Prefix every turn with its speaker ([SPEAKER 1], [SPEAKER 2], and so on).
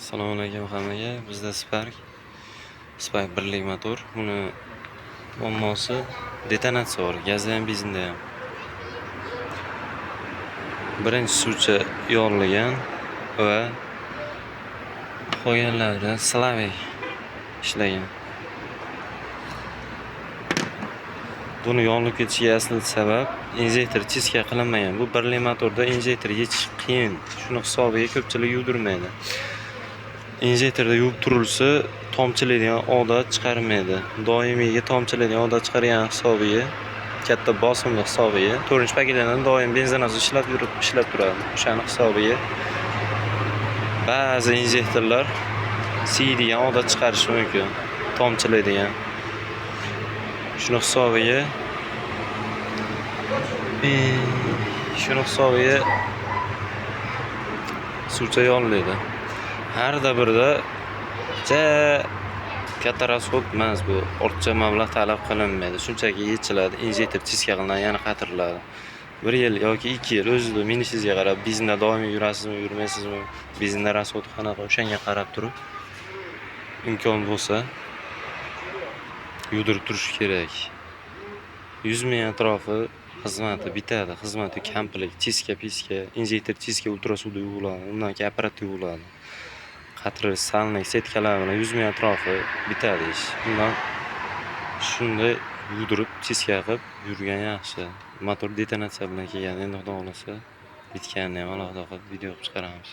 [SPEAKER 1] Assalomu alaykum hammaga. Bizda Spark 1lik motor. Buni muammosi detonatsiya bor, gazda ham, benzinda ham. Birinchi suvcha yorilgan va qolganlarida Slavik ishlagan. Buni yonilib ketishiga asl sabab injektor chiska qilinmagan. Bu 1lik motorda injektor yechish qiyin. Shuni hisobiga ko'pchilik yuvdirmaydi. Injektorda yuvib turilsa, tomchilaydigan odat chiqarmaydi. Doimiyga tomchilaydigan odat chiqargan hisobiga, katta bosimli hisobiga 4-paketdan doim benzinoz ishlab turadi. O'shani hisobiga ba'zi injektorlar siydigan odat chiqarishi mumkin, tomchilaydigan. Shuni hisobiga suvcha yonlaydi. Har birda katta rasxod emas bu. Ortiqcha mablag' talab qilinmaydi. Shunchaki yechiladi, injektor chiska qilinadi, yana qatiriladi. 1 yil yoki 2 yil o'zida minishingizga qarab, benzinda doimiy yurasizmi, yurmaysizmi, benzinda rasxod qanaqa, o'shanga qarab turib imkon bo'lsa yurdirib turish kerak. 100 ming atrofi xizmati bitadi. Xizmati komplet, chiska-piska, injektor chiska ultrasuvda yuviladi. Undan keyin operativ yuviladi. Qatirish, salnik, setkalar bilan 100 ming atrofi bitadi ish. Undan shunday yurdirib, chiska qilib yurgan yaxshi. Motor detonatsiya bilan kelgan, endi xudo xolasa bitganini ham alohida qilib video qilib chiqaramiz.